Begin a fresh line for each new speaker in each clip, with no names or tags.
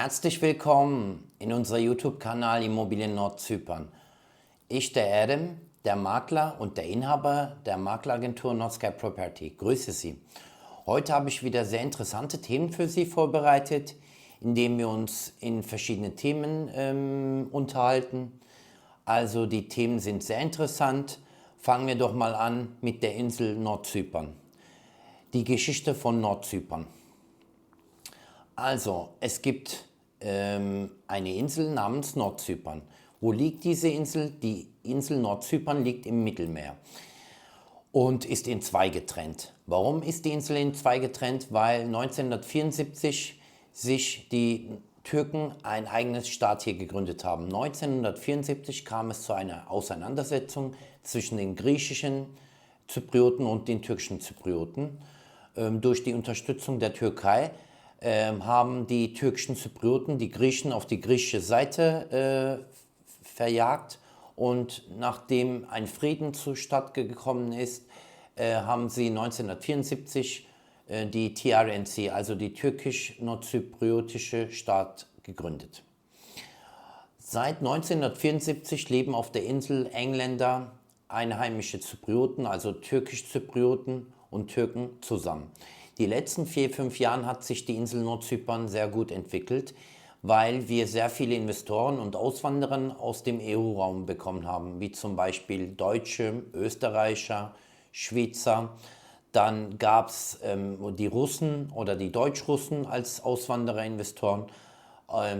Herzlich willkommen in unserem YouTube-Kanal Immobilien Nordzypern. Ich, der Adam, der Makler und der Inhaber der Makleragentur Nordsky Property. Grüße Sie. Heute habe ich wieder sehr interessante Themen für Sie vorbereitet, indem wir uns in verschiedene Themen unterhalten. Also die Themen sind sehr interessant. Fangen wir doch mal an mit der Insel Nordzypern. Die Geschichte von Nordzypern. Also, es gibt eine Insel namens Nordzypern. Wo liegt diese Insel? Die Insel Nordzypern liegt im Mittelmeer und ist in zwei getrennt. Warum ist die Insel in zwei getrennt? Weil 1974 sich die Türken ein eigenes Staat hier gegründet haben. 1974 kam es zu einer Auseinandersetzung zwischen den griechischen Zyprioten und den türkischen Zyprioten. Durch die Unterstützung der Türkei haben die türkischen Zyprioten die Griechen auf die griechische Seite verjagt, und nachdem ein Frieden zustande gekommen ist, haben sie 1974 die TRNC, also die türkisch-nordzypriotische Staat, gegründet. Seit 1974 leben auf der Insel Engländer, einheimische Zyprioten, also türkisch-Zyprioten und Türken zusammen. Die letzten 4-5 Jahren hat sich die Insel Nordzypern sehr gut entwickelt, weil wir sehr viele Investoren und Auswanderer aus dem EU-Raum bekommen haben, wie zum Beispiel Deutsche, Österreicher, Schweizer. Dann gab es die Russen oder die Deutsch-Russen als Auswanderer-Investoren,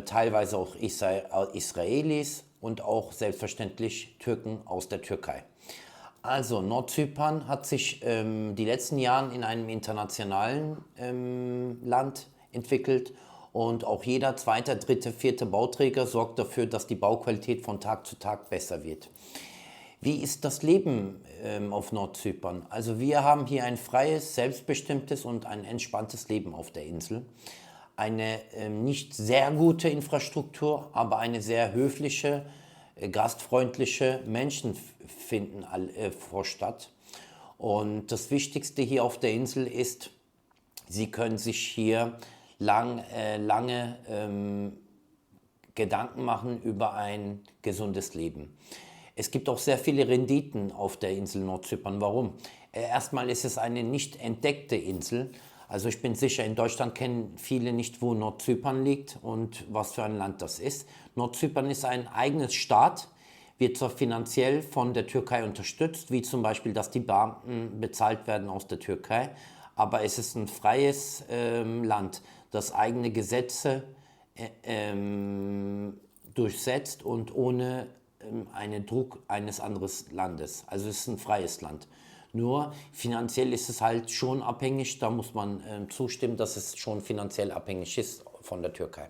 teilweise auch Israelis und auch selbstverständlich Türken aus der Türkei. Also Nordzypern hat sich die letzten Jahre in einem internationalen Land entwickelt, und auch jeder zweite, dritte, vierte Bauträger sorgt dafür, dass die Bauqualität von Tag zu Tag besser wird. Wie ist das Leben auf Nordzypern? Also wir haben hier ein freies, selbstbestimmtes und ein entspanntes Leben auf der Insel. Eine nicht sehr gute Infrastruktur, aber eine sehr höfliche, gastfreundliche Menschen finden vor statt. Und das Wichtigste hier auf der Insel ist, Sie können sich hier lange Gedanken machen über ein gesundes Leben. Es gibt auch sehr viele Renditen auf der Insel Nordzypern. Warum? Erstmal ist es eine nicht entdeckte Insel. Also ich bin sicher, in Deutschland kennen viele nicht, wo Nordzypern liegt und was für ein Land das ist. Nordzypern ist ein eigenes Staat, wird zwar finanziell von der Türkei unterstützt, wie zum Beispiel, dass die Beamten bezahlt werden aus der Türkei, aber es ist ein freies Land, das eigene Gesetze durchsetzt und ohne einen Druck eines anderen Landes. Also es ist ein freies Land. Nur finanziell ist es halt schon abhängig, da muss man zustimmen, dass es schon finanziell abhängig ist von der Türkei.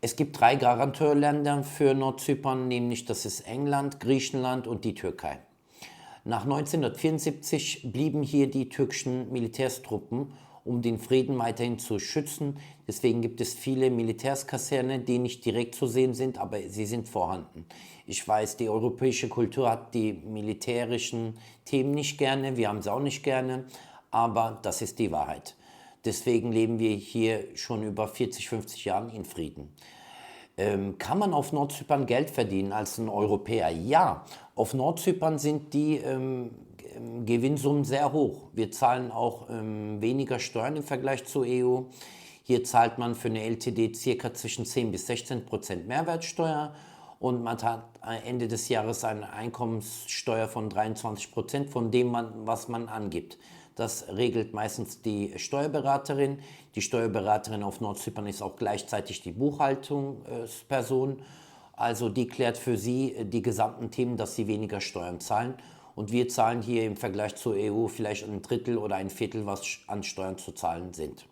Es gibt 3 Garanteurländer für Nordzypern, nämlich das ist England, Griechenland und die Türkei. Nach 1974 blieben hier die türkischen Militärstruppen, um den Frieden weiterhin zu schützen. Deswegen gibt es viele Militärskaserne, die nicht direkt zu sehen sind, aber sie sind vorhanden. Ich weiß, die europäische Kultur hat die militärischen Themen nicht gerne, wir haben sie auch nicht gerne, aber das ist die Wahrheit. Deswegen leben wir hier schon über 40, 50 Jahren in Frieden. Kann man auf Nordzypern Geld verdienen als ein Europäer? Ja, auf Nordzypern sind die Gewinnsummen sehr hoch. Wir zahlen auch weniger Steuern im Vergleich zur EU. Hier zahlt man für eine LTD circa zwischen 10 bis 16% Mehrwertsteuer, und man hat am Ende des Jahres eine Einkommenssteuer von 23% von dem, was man angibt. Das regelt meistens die Steuerberaterin. Die Steuerberaterin auf Nordzypern ist auch gleichzeitig die Buchhaltungsperson. Also die klärt für Sie die gesamten Themen, dass Sie weniger Steuern zahlen. Und wir zahlen hier im Vergleich zur EU vielleicht ein Drittel oder ein Viertel, was an Steuern zu zahlen sind.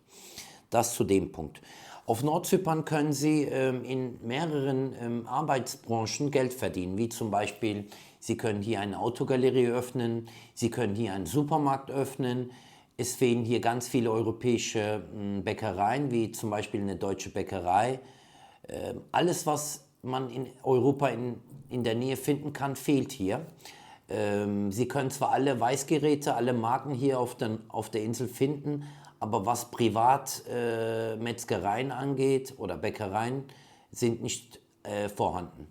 Das zu dem Punkt. Auf Nordzypern können Sie in mehreren Arbeitsbranchen Geld verdienen, wie zum Beispiel, Sie können hier eine Autogalerie öffnen, Sie können hier einen Supermarkt öffnen. Es fehlen hier ganz viele europäische Bäckereien, wie zum Beispiel eine deutsche Bäckerei. Alles, was man in Europa in der Nähe finden kann, fehlt hier. Sie können zwar alle Weißgeräte, alle Marken hier auf der Insel finden, aber was Privat Metzgereien angeht oder Bäckereien, sind nicht vorhanden.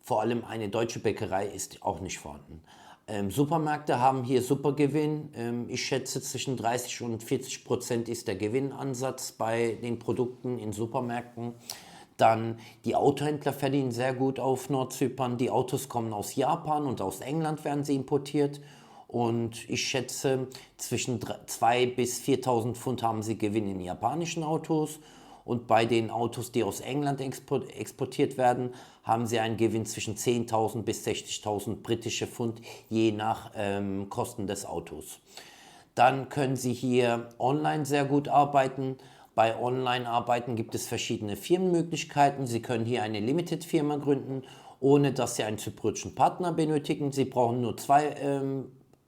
Vor allem eine deutsche Bäckerei ist auch nicht vorhanden. Supermärkte haben hier super Gewinn. Ich schätze, zwischen 30 und 40% ist der Gewinnansatz bei den Produkten in Supermärkten. Dann die Autohändler verdienen sehr gut auf Nordzypern. Die Autos kommen aus Japan und aus England werden sie importiert. Und ich schätze, zwischen 2.000 bis 4.000 Pfund haben sie Gewinn in japanischen Autos. Und bei den Autos, die aus England exportiert werden, haben sie einen Gewinn zwischen 10.000 bis 60.000 britische Pfund, je nach Kosten des Autos. Dann können Sie hier online sehr gut arbeiten. Bei Online-Arbeiten gibt es verschiedene Firmenmöglichkeiten. Sie können hier eine Limited-Firma gründen, ohne dass Sie einen zypriotischen Partner benötigen. Sie brauchen nur zwei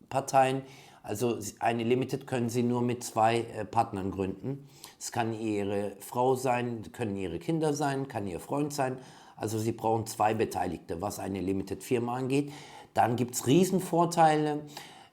Parteien. Also eine Limited können Sie nur mit zwei Partnern gründen. Es kann Ihre Frau sein, können Ihre Kinder sein, kann Ihr Freund sein. Also Sie brauchen zwei Beteiligte, was eine Limited-Firma angeht. Dann gibt es Riesenvorteile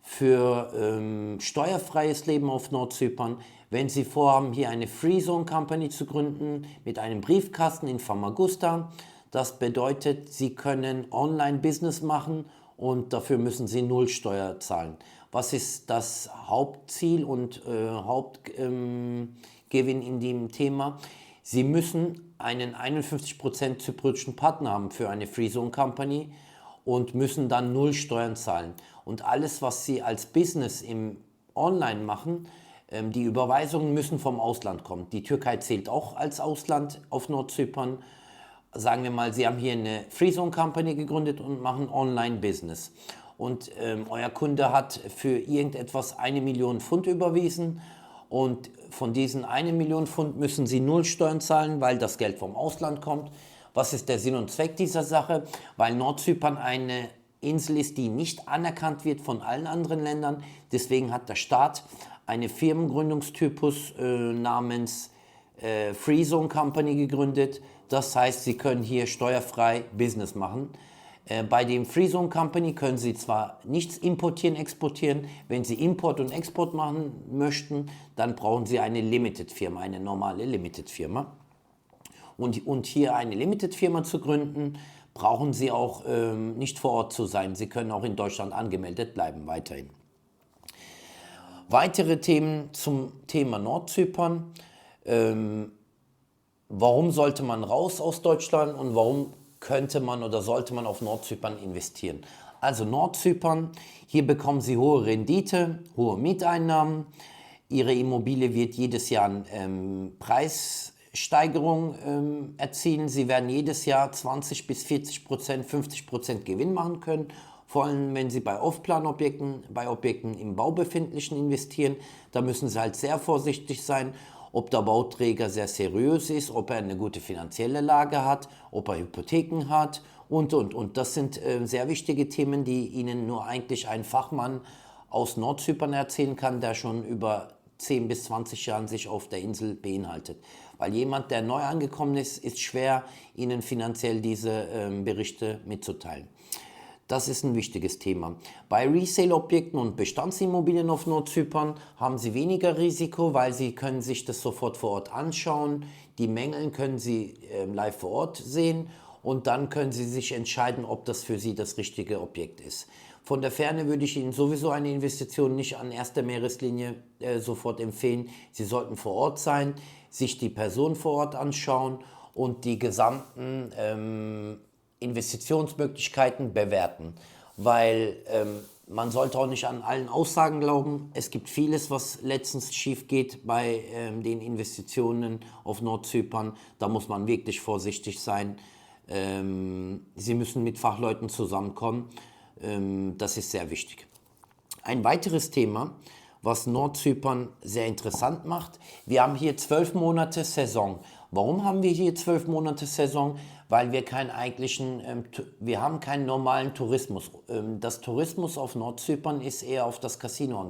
für steuerfreies Leben auf Nordzypern. Wenn Sie vorhaben, hier eine Free Zone Company zu gründen mit einem Briefkasten in Famagusta, das bedeutet, Sie können Online-Business machen und dafür müssen Sie null Steuer zahlen. Was ist das Hauptziel und Hauptgewinn in dem Thema? Sie müssen einen 51% zypriotischen Partner haben für eine Free Zone Company und müssen dann null Steuern zahlen. Und alles, was Sie als Business im Online machen, die Überweisungen müssen vom Ausland kommen. Die Türkei zählt auch als Ausland auf Nordzypern. Sagen wir mal, Sie haben hier eine Free Zone Company gegründet und machen Online-Business. Und euer Kunde hat für irgendetwas 1 Million Pfund überwiesen. Und von diesen 1 Million Pfund müssen Sie null Steuern zahlen, weil das Geld vom Ausland kommt. Was ist der Sinn und Zweck dieser Sache? Weil Nordzypern eine Insel ist, die nicht anerkannt wird von allen anderen Ländern. Deswegen hat der Staat eine Firmengründungstypus namens Free Zone Company gegründet. Das heißt, Sie können hier steuerfrei Business machen. Bei dem Free Zone Company können Sie zwar nichts importieren, exportieren. Wenn Sie Import und Export machen möchten, dann brauchen Sie eine Limited-Firma, eine normale Limited-Firma. Und hier eine Limited-Firma zu gründen, brauchen Sie auch nicht vor Ort zu sein. Sie können auch in Deutschland angemeldet bleiben weiterhin. Weitere Themen zum Thema Nordzypern. Warum sollte man raus aus Deutschland und warum könnte man oder sollte man auf Nordzypern investieren? Also Nordzypern, hier bekommen Sie hohe Rendite, hohe Mieteinnahmen. Ihre Immobilie wird jedes Jahr eine Preissteigerung erzielen. Sie werden jedes Jahr 20 bis 40%, 50% Gewinn machen können. Vor allem, wenn Sie bei Off-Plan-Objekten, bei Objekten im Bau befindlichen investieren, da müssen Sie halt sehr vorsichtig sein, ob der Bauträger sehr seriös ist, ob er eine gute finanzielle Lage hat, ob er Hypotheken hat und. Das sind sehr wichtige Themen, die Ihnen nur eigentlich ein Fachmann aus Nordzypern erzählen kann, der schon über 10 bis 20 Jahren sich auf der Insel beinhaltet. Weil jemand, der neu angekommen ist schwer, Ihnen finanziell diese Berichte mitzuteilen. Das ist ein wichtiges Thema. Bei Resale-Objekten und Bestandsimmobilien auf Nordzypern haben Sie weniger Risiko, weil Sie können sich das sofort vor Ort anschauen. Die Mängel können Sie live vor Ort sehen und dann können Sie sich entscheiden, ob das für Sie das richtige Objekt ist. Von der Ferne würde ich Ihnen sowieso eine Investition nicht an erster Meereslinie sofort empfehlen. Sie sollten vor Ort sein, sich die Person vor Ort anschauen und die gesamten Investitionsmöglichkeiten bewerten, weil man sollte auch nicht an allen Aussagen glauben. Es gibt vieles, was letztens schief geht bei den Investitionen auf Nordzypern. Da muss man wirklich vorsichtig sein. Sie müssen mit Fachleuten zusammenkommen. Das ist sehr wichtig. Ein weiteres Thema, was Nordzypern sehr interessant macht. Wir haben hier 12 Monate Saison. Warum haben wir hier 12 Monate Saison? Weil wir wir haben keinen normalen Tourismus. Das Tourismus auf Nordzypern ist eher auf das Casino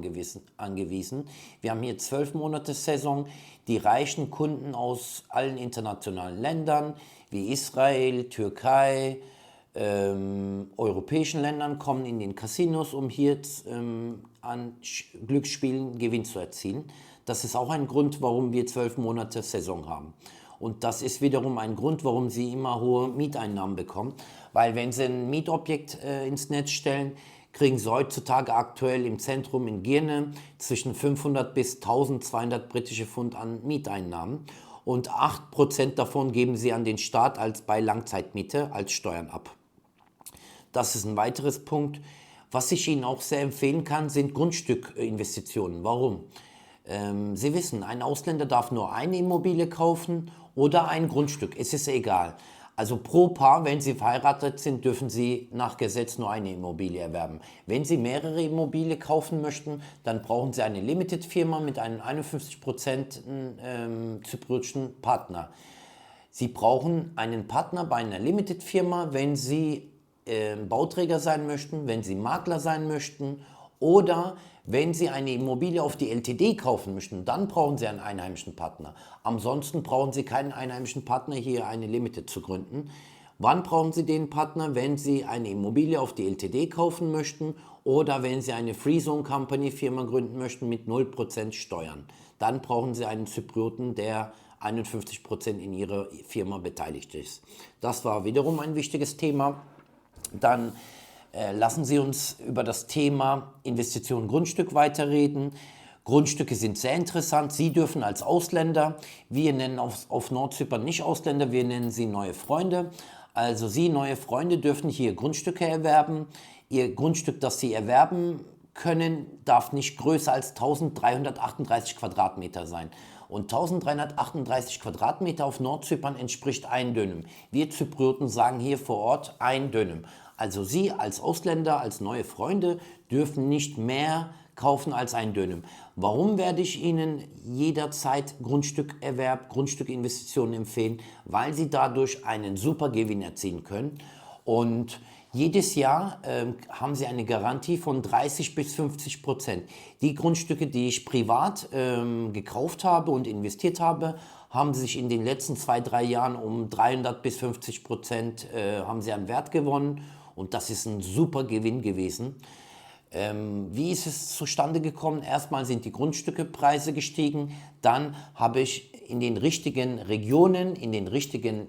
angewiesen. Wir haben hier 12 Monate Saison. Die reichen Kunden aus allen internationalen Ländern wie Israel, Türkei, europäischen Ländern kommen in den Casinos, um hier an Glücksspielen Gewinn zu erzielen. Das ist auch ein Grund, warum wir 12 Monate Saison haben. Und das ist wiederum ein Grund, warum Sie immer hohe Mieteinnahmen bekommen. Weil wenn Sie ein Mietobjekt ins Netz stellen, kriegen Sie heutzutage aktuell im Zentrum in Girne zwischen 500 bis 1200 britische Pfund an Mieteinnahmen. Und 8% davon geben Sie an den Staat als bei Langzeitmiete als Steuern ab. Das ist ein weiteres Punkt. Was ich Ihnen auch sehr empfehlen kann, sind Grundstückinvestitionen. Warum? Sie wissen, ein Ausländer darf nur eine Immobilie kaufen oder ein Grundstück. Es ist egal. Also pro Paar, wenn Sie verheiratet sind, dürfen Sie nach Gesetz nur eine Immobilie erwerben. Wenn Sie mehrere Immobilien kaufen möchten, dann brauchen Sie eine Limited-Firma mit einem 51% zypriotischen Partner. Sie brauchen einen Partner bei einer Limited-Firma, wenn Sie Bauträger sein möchten, wenn Sie Makler sein möchten oder wenn Sie eine Immobilie auf die LTD kaufen möchten, dann brauchen Sie einen einheimischen Partner. Ansonsten brauchen Sie keinen einheimischen Partner, hier eine Limited zu gründen. Wann brauchen Sie den Partner? Wenn Sie eine Immobilie auf die LTD kaufen möchten oder wenn Sie eine Free Zone Company Firma gründen möchten mit 0% Steuern. Dann brauchen Sie einen Zyprioten, der 51% in Ihrer Firma beteiligt ist. Das war wiederum ein wichtiges Thema. Dann lassen Sie uns über das Thema Investition Grundstück weiterreden. Grundstücke sind sehr interessant. Sie dürfen als Ausländer, wir nennen auf Nordzypern nicht Ausländer, wir nennen sie neue Freunde. Also Sie, neue Freunde, dürfen hier Grundstücke erwerben. Ihr Grundstück, das Sie erwerben können, darf nicht größer als 1338 Quadratmeter sein. Und 1338 Quadratmeter auf Nordzypern entspricht 1 Dönüm. Wir Zyprioten sagen hier vor Ort 1 Dönüm. Also Sie als Ausländer, als neue Freunde dürfen nicht mehr kaufen als 1 Dönüm. Warum werde ich Ihnen jederzeit Grundstückerwerb, Grundstückinvestitionen empfehlen? Weil Sie dadurch einen super Gewinn erzielen können. Und jedes Jahr haben Sie eine Garantie von 30 bis 50%. Die Grundstücke, die ich privat gekauft habe und investiert habe, haben sich in den letzten 2-3 Jahren um 300 bis 50% haben sie an Wert gewonnen. Und das ist ein super Gewinn gewesen. Wie ist es zustande gekommen? Erstmal sind die Grundstückepreise gestiegen, dann habe ich in den richtigen Regionen, in den richtigen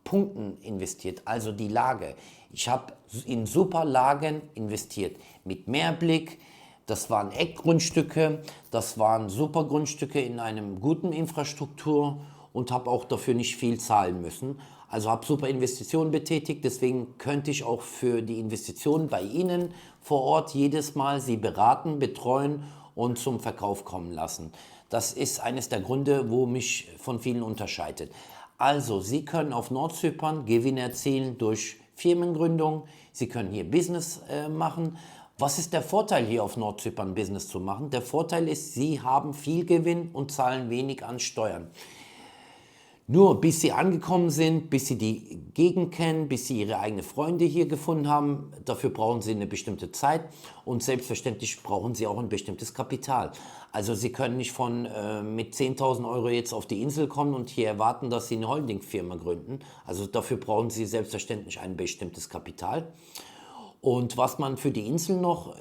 Punkten investiert, also die Lage. Ich habe in super Lagen investiert, mit Mehrblick. Das waren Eckgrundstücke, das waren super Grundstücke in einem guten Infrastruktur und habe auch dafür nicht viel zahlen müssen. Also habe super Investitionen betätigt, deswegen könnte ich auch für die Investitionen bei Ihnen vor Ort jedes Mal Sie beraten, betreuen und zum Verkauf kommen lassen. Das ist eines der Gründe, wo mich von vielen unterscheidet. Also, Sie können auf Nordzypern Gewinn erzielen durch Firmengründung, Sie können hier Business machen. Was ist der Vorteil hier auf Nordzypern Business zu machen? Der Vorteil ist, Sie haben viel Gewinn und zahlen wenig an Steuern. Nur bis Sie angekommen sind, bis Sie die Gegend kennen, bis Sie Ihre eigenen Freunde hier gefunden haben, dafür brauchen Sie eine bestimmte Zeit und selbstverständlich brauchen Sie auch ein bestimmtes Kapital. Also Sie können nicht mit 10.000 Euro jetzt auf die Insel kommen und hier erwarten, dass Sie eine Holdingfirma gründen. Also dafür brauchen Sie selbstverständlich ein bestimmtes Kapital. Und was man für die Insel noch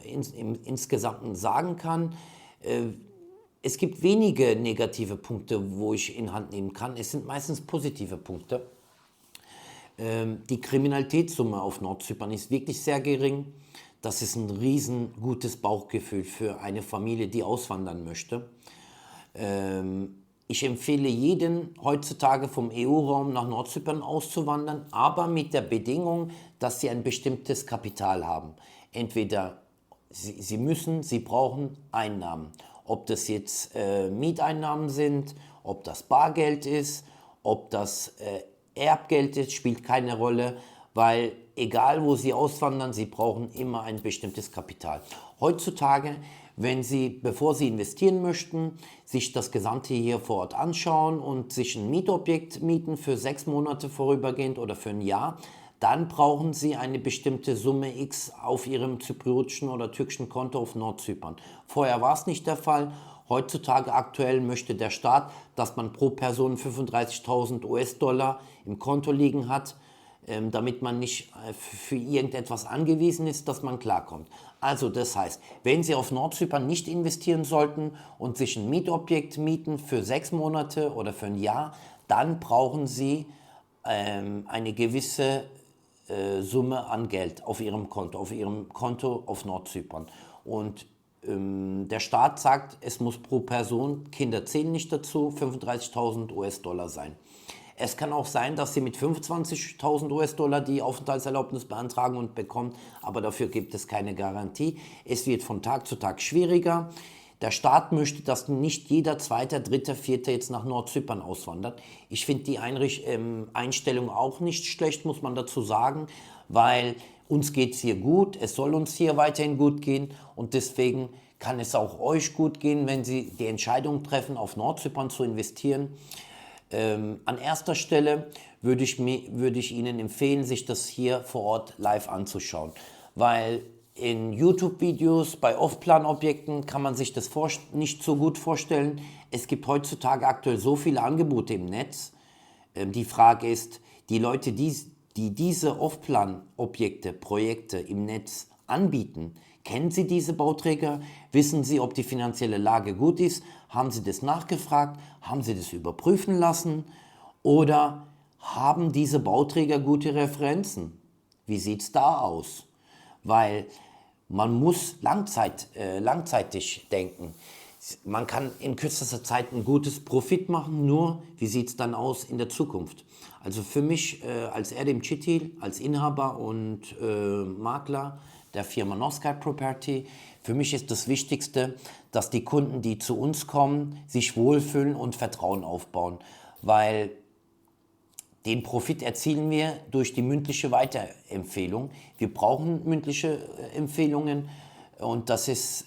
insgesamt sagen kann, es gibt wenige negative Punkte, wo ich in Hand nehmen kann. Es sind meistens positive Punkte. Die Kriminalitätssumme auf Nordzypern ist wirklich sehr gering. Das ist ein riesengutes Bauchgefühl für eine Familie, die auswandern möchte. Ich empfehle jeden heutzutage vom EU-Raum nach Nordzypern auszuwandern, aber mit der Bedingung, dass sie ein bestimmtes Kapital haben. Entweder sie brauchen Einnahmen. Ob das jetzt Mieteinnahmen sind, ob das Bargeld ist, ob das Erbgeld ist, spielt keine Rolle, weil egal wo Sie auswandern, Sie brauchen immer ein bestimmtes Kapital. Heutzutage, bevor Sie investieren möchten, sich das Gesamte hier vor Ort anschauen und sich ein Mietobjekt mieten für 6 Monate vorübergehend oder für ein Jahr, dann brauchen Sie eine bestimmte Summe X auf Ihrem zypriotischen oder türkischen Konto auf Nordzypern. Vorher war es nicht der Fall. Heutzutage aktuell möchte der Staat, dass man pro Person 35.000 US-Dollar im Konto liegen hat. damit man nicht für irgendetwas angewiesen ist, dass man klarkommt. Also das heißt, wenn Sie auf Nordzypern nicht investieren sollten und sich ein Mietobjekt mieten für 6 Monate oder für ein Jahr, dann brauchen Sie eine gewisse Summe an Geld auf Ihrem Konto auf Nordzypern. Und der Staat sagt, es muss pro Person, Kinder zählen nicht dazu, 35.000 US-Dollar sein. Es kann auch sein, dass Sie mit 25.000 US-Dollar die Aufenthaltserlaubnis beantragen und bekommen, aber dafür gibt es keine Garantie. Es wird von Tag zu Tag schwieriger. Der Staat möchte, dass nicht jeder Zweite, Dritte, Vierte jetzt nach Nordzypern auswandert. Ich finde die Einstellung auch nicht schlecht, muss man dazu sagen, weil uns geht es hier gut, es soll uns hier weiterhin gut gehen und deswegen kann es auch euch gut gehen, wenn Sie die Entscheidung treffen, auf Nordzypern zu investieren. An erster Stelle würde ich Ihnen empfehlen, sich das hier vor Ort live anzuschauen, weil in YouTube-Videos bei Off-Plan-Objekten kann man sich das nicht so gut vorstellen. Es gibt heutzutage aktuell so viele Angebote im Netz. Die Frage ist, die Leute, die diese Off-Plan-Objekte, Projekte im Netz anbieten, kennen Sie diese Bauträger? Wissen Sie, ob die finanzielle Lage gut ist? Haben Sie das nachgefragt? Haben Sie das überprüfen lassen? Oder haben diese Bauträger gute Referenzen? Wie sieht es da aus? Weil man muss langzeitig denken. Man kann in kürzester Zeit ein gutes Profit machen, nur wie sieht es dann aus in der Zukunft? Also für mich als Erdem Çitil, als Inhaber und Makler der Firma Northsky Property, für mich ist das Wichtigste, dass die Kunden, die zu uns kommen, sich wohlfühlen und Vertrauen aufbauen, weil den Profit erzielen wir durch die mündliche Weiterempfehlung. Wir brauchen mündliche Empfehlungen und das ist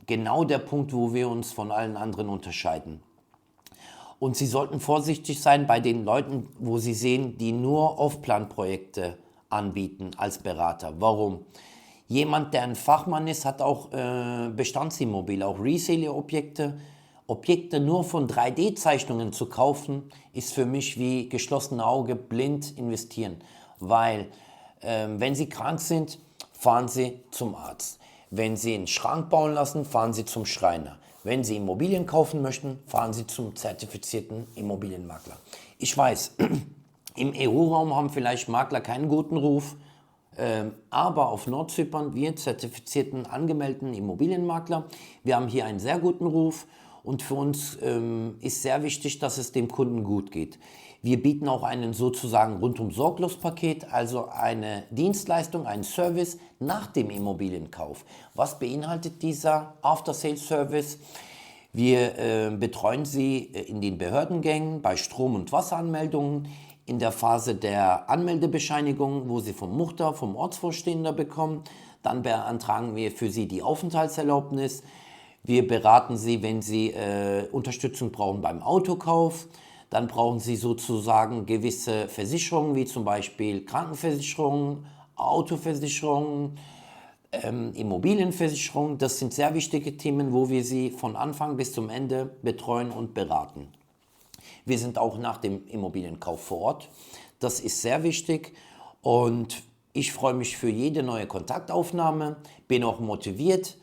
genau der Punkt, wo wir uns von allen anderen unterscheiden. Und Sie sollten vorsichtig sein bei den Leuten, wo Sie sehen, die nur Off-Plan-Projekte anbieten als Berater. Warum? Jemand, der ein Fachmann ist, hat auch Bestandsimmobilien, auch Resale-Objekte. Objekte nur von 3D-Zeichnungen zu kaufen, ist für mich wie geschlossene Auge blind investieren. Weil wenn Sie krank sind, fahren Sie zum Arzt. Wenn Sie einen Schrank bauen lassen, fahren Sie zum Schreiner. Wenn Sie Immobilien kaufen möchten, fahren Sie zum zertifizierten Immobilienmakler. Ich weiß, im EU-Raum haben vielleicht Makler keinen guten Ruf, aber auf Nordzypern, wir zertifizierten, angemeldeten Immobilienmakler, wir haben hier einen sehr guten Ruf und für uns ist sehr wichtig, dass es dem Kunden gut geht. Wir bieten auch einen sozusagen Rundum-Sorglos-Paket, also eine Dienstleistung, einen Service nach dem Immobilienkauf. Was beinhaltet dieser After-Sales-Service? Wir betreuen Sie in den Behördengängen, bei Strom- und Wasseranmeldungen, in der Phase der Anmeldebescheinigung, wo Sie vom Muchter, vom Ortsvorsteher bekommen. Dann beantragen wir für Sie die Aufenthaltserlaubnis. Wir beraten Sie, wenn Sie Unterstützung brauchen beim Autokauf. Dann brauchen Sie sozusagen gewisse Versicherungen, wie zum Beispiel Krankenversicherung, Autoversicherung, Immobilienversicherung. Das sind sehr wichtige Themen, wo wir Sie von Anfang bis zum Ende betreuen und beraten. Wir sind auch nach dem Immobilienkauf vor Ort. Das ist sehr wichtig und ich freue mich für jede neue Kontaktaufnahme, bin auch motiviert.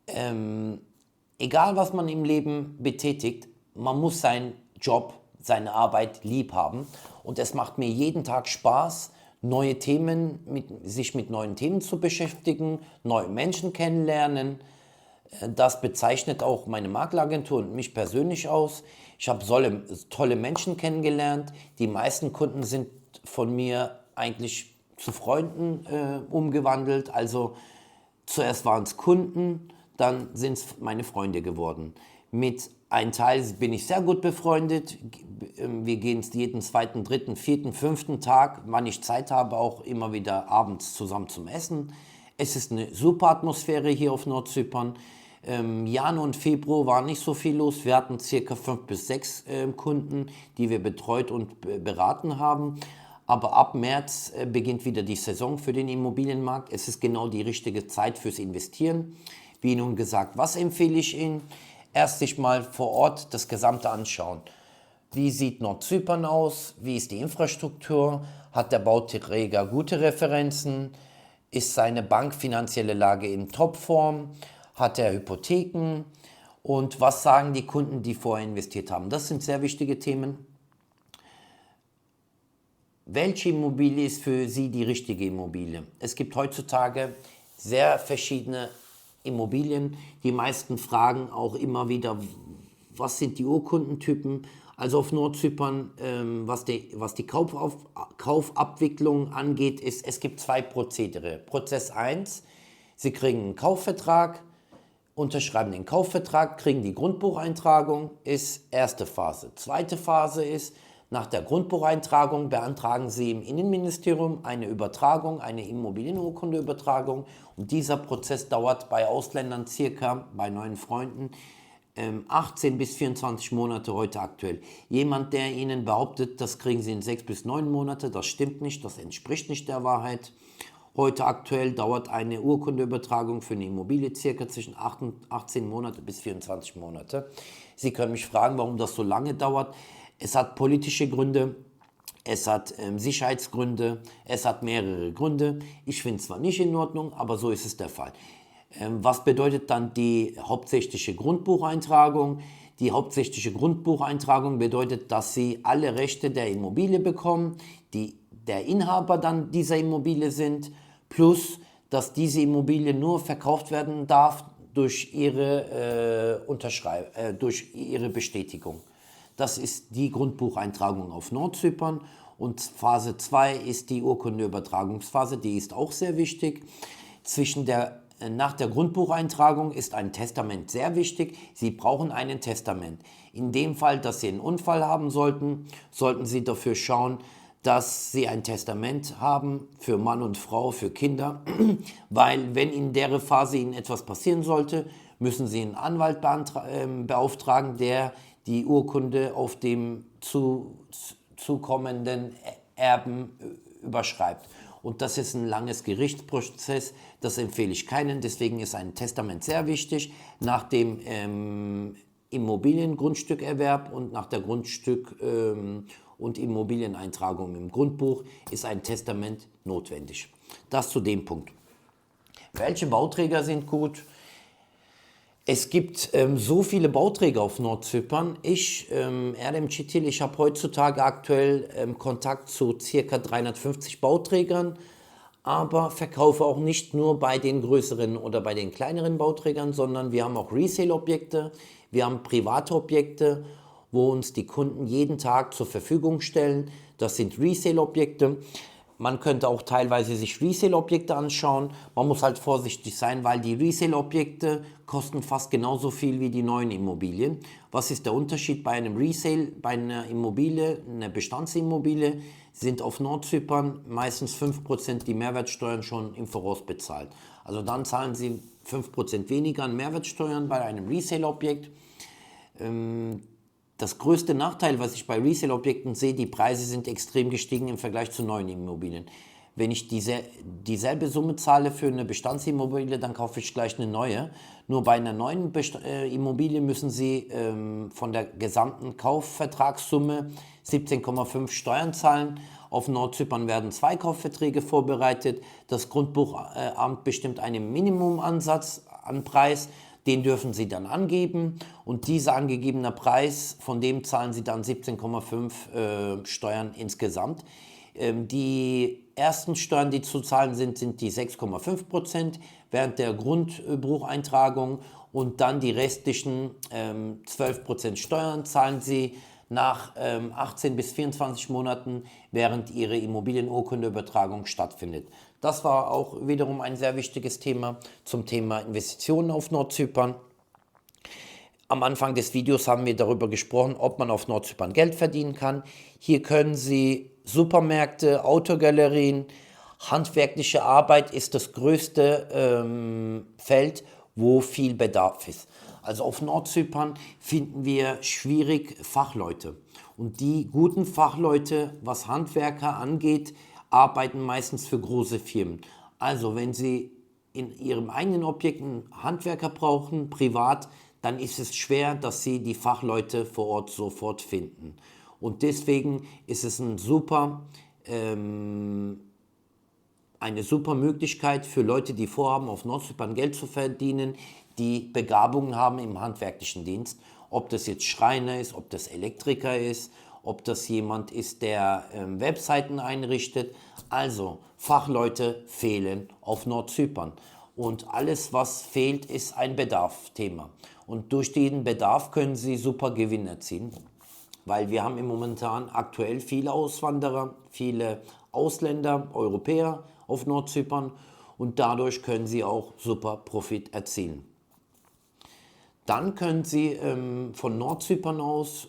Egal, was man im Leben betätigt, man muss seinen Job, seine Arbeit lieb haben. Und es macht mir jeden Tag Spaß, sich mit neuen Themen zu beschäftigen, neue Menschen kennenlernen. Das bezeichnet auch meine Makleragentur und mich persönlich aus. Ich habe tolle Menschen kennengelernt. Die meisten Kunden sind von mir eigentlich zu Freunden umgewandelt. Also zuerst waren es Kunden, dann sind es meine Freunde geworden. Mit einem Teil bin ich sehr gut befreundet. Wir gehen jeden zweiten, dritten, vierten, fünften Tag, wann ich Zeit habe, auch immer wieder abends zusammen zum Essen. Es ist eine super Atmosphäre hier auf Nordzypern. Januar und Februar war nicht so viel los. Wir hatten circa 5 bis 6 Kunden, die wir betreut und beraten haben. Aber ab März beginnt wieder die Saison für den Immobilienmarkt. Es ist genau die richtige Zeit fürs Investieren. Wie nun gesagt, was empfehle ich Ihnen? Erst sich mal vor Ort das Gesamte anschauen. Wie sieht Nordzypern aus? Wie ist die Infrastruktur? Hat der Bauträger gute Referenzen? Ist seine bankfinanzielle Lage in Topform? Hat er Hypotheken? Und was sagen die Kunden, die vorher investiert haben? Das sind sehr wichtige Themen. Welche Immobilie ist für Sie die richtige Immobilie? Es gibt heutzutage sehr verschiedene Immobilien. Die meisten fragen auch immer wieder, was sind die Urkundentypen? Also auf Nordzypern, was die Kaufabwicklung angeht, es gibt zwei Prozedere. Prozess 1, Sie kriegen einen Kaufvertrag, unterschreiben den Kaufvertrag, kriegen die Grundbucheintragung, ist erste Phase. Zweite Phase ist, nach der Grundbucheintragung beantragen Sie im Innenministerium eine Übertragung, eine Immobilienurkundeübertragung. Und dieser Prozess dauert bei Ausländern circa, bei neuen Freunden, 18 bis 24 Monate heute aktuell. Jemand, der Ihnen behauptet, das kriegen Sie in 6 bis 9 Monate, das stimmt nicht, das entspricht nicht der Wahrheit. Heute aktuell dauert eine Urkundeübertragung für eine Immobilie circa zwischen 18 Monate bis 24 Monate. Sie können mich fragen, warum das so lange dauert. Es hat politische Gründe, es hat Sicherheitsgründe, es hat mehrere Gründe. Ich finde es zwar nicht in Ordnung, aber so ist es der Fall. Was bedeutet dann die hauptsächliche Grundbucheintragung? Die hauptsächliche Grundbucheintragung bedeutet, dass Sie alle Rechte der Immobilie bekommen, die der Inhaber dann dieser Immobilie sind, plus dass diese Immobilie nur verkauft werden darf durch Ihre durch Ihre Bestätigung. Das ist die Grundbucheintragung auf Nordzypern. Und Phase 2 ist die Urkundeübertragungsphase, die ist auch sehr wichtig. Nach der Grundbucheintragung ist ein Testament sehr wichtig. Sie brauchen ein Testament. In dem Fall, dass Sie einen Unfall haben sollten, sollten Sie dafür schauen, dass Sie ein Testament haben für Mann und Frau, für Kinder, weil wenn in der Phase Ihnen etwas passieren sollte, müssen Sie einen Anwalt beauftragen, der die Urkunde auf dem zukommenden Erben überschreibt. Und das ist ein langes Gerichtsprozess, das empfehle ich keinen, deswegen ist ein Testament sehr wichtig. Nach dem Immobiliengrundstückerwerb und nach der Grundstück- und Immobilieneintragung im Grundbuch ist ein Testament notwendig. Das zu dem Punkt. Welche Bauträger sind gut? Es gibt so viele Bauträger auf Nordzypern. Erdem Çitil, ich habe heutzutage aktuell Kontakt zu ca. 350 Bauträgern, aber verkaufe auch nicht nur bei den größeren oder bei den kleineren Bauträgern, sondern wir haben auch Resale-Objekte, wir haben private Objekte, wo uns die Kunden jeden Tag zur Verfügung stellen. Das sind Resale-Objekte. Man könnte auch teilweise sich Resale-Objekte anschauen. Man muss halt vorsichtig sein, weil die Resale-Objekte kosten fast genauso viel wie die neuen Immobilien. Was ist der Unterschied bei einem Resale? Bei einer Immobilie, einer Bestandsimmobilie, sind auf Nordzypern meistens 5% die Mehrwertsteuern schon im Voraus bezahlt. Also dann zahlen Sie 5% weniger an Mehrwertsteuern bei einem Resale-Objekt. Das größte Nachteil, was ich bei Resale-Objekten sehe, die Preise sind extrem gestiegen im Vergleich zu neuen Immobilien. Wenn ich dieselbe Summe zahle für eine Bestandsimmobilie, dann kaufe ich gleich eine neue. Nur bei einer neuen Immobilie müssen Sie von der gesamten Kaufvertragssumme 17,5 Steuern zahlen. Auf Nordzypern werden 2 Kaufverträge vorbereitet. Das Grundbuchamt bestimmt einen Minimumansatz an Preis. Den dürfen Sie dann angeben und dieser angegebene Preis, von dem zahlen Sie dann 17,5 Steuern insgesamt. Die ersten Steuern, die zu zahlen sind die 6,5% während der Grundbucheintragung und dann die restlichen 12% Steuern zahlen Sie nach 18 bis 24 Monaten, während Ihre Immobilienurkundeübertragung stattfindet. Das war auch wiederum ein sehr wichtiges Thema zum Thema Investitionen auf Nordzypern. Am Anfang des Videos haben wir darüber gesprochen, ob man auf Nordzypern Geld verdienen kann. Hier können Sie Supermärkte, Autogalerien, handwerkliche Arbeit ist das größte Feld, wo viel Bedarf ist. Also auf Nordzypern finden wir schwierig Fachleute. Und die guten Fachleute, was Handwerker angeht, arbeiten meistens für große Firmen. Also wenn Sie in Ihrem eigenen Objekt einen Handwerker brauchen, privat, dann ist es schwer, dass Sie die Fachleute vor Ort sofort finden. Und deswegen ist es eine super Möglichkeit für Leute, die vorhaben, auf Nordzypern Geld zu verdienen, die Begabungen haben im handwerklichen Dienst. Ob das jetzt Schreiner ist, ob das Elektriker ist, ob das jemand ist, der Webseiten einrichtet. Also Fachleute fehlen auf Nordzypern. Und alles, was fehlt, ist ein Bedarfsthema. Und durch den Bedarf können Sie super Gewinn erzielen, weil wir haben im momentan aktuell viele Auswanderer, viele Ausländer, Europäer auf Nordzypern und dadurch können Sie auch super Profit erzielen. Dann können Sie von Nordzypern aus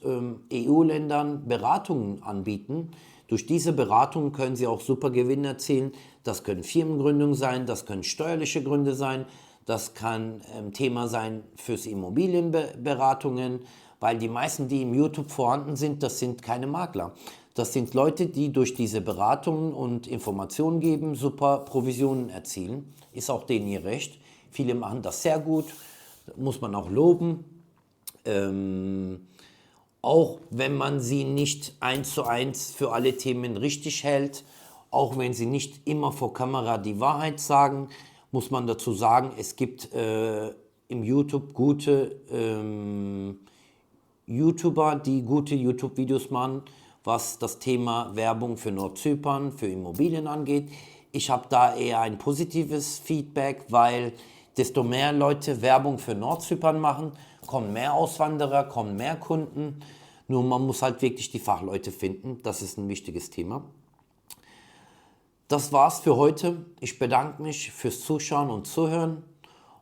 EU-Ländern Beratungen anbieten. Durch diese Beratungen können Sie auch super Gewinn erzielen. Das können Firmengründungen sein, das können steuerliche Gründe sein, das kann Thema sein fürs Immobilienberatungen, weil die meisten, die im YouTube vorhanden sind, das sind keine Makler. Das sind Leute, die durch diese Beratungen und Informationen geben, super Provisionen erzielen. Ist auch denen ihr Recht. Viele machen das sehr gut, muss man auch loben. Auch wenn man sie nicht 1:1 für alle Themen richtig hält, auch wenn sie nicht immer vor Kamera die Wahrheit sagen, muss man dazu sagen, es gibt im YouTube gute YouTuber, die gute YouTube-Videos machen, was das Thema Werbung für Nordzypern, für Immobilien angeht. Ich habe da eher ein positives Feedback, weil desto mehr Leute Werbung für Nordzypern machen, kommen mehr Auswanderer, kommen mehr Kunden. Nur man muss halt wirklich die Fachleute finden. Das ist ein wichtiges Thema. Das war's für heute. Ich bedanke mich fürs Zuschauen und Zuhören.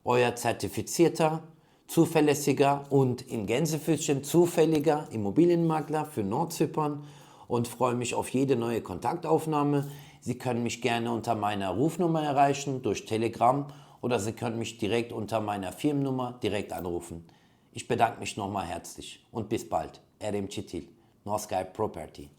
Euer zertifizierter, zuverlässiger und in Gänsefüßchen zufälliger Immobilienmakler für Nordzypern und freue mich auf jede neue Kontaktaufnahme. Sie können mich gerne unter meiner Rufnummer erreichen, durch Telegram oder Sie können mich direkt unter meiner Firmennummer direkt anrufen. Ich bedanke mich nochmal herzlich und bis bald. Erdem Çetil, Northsky Property.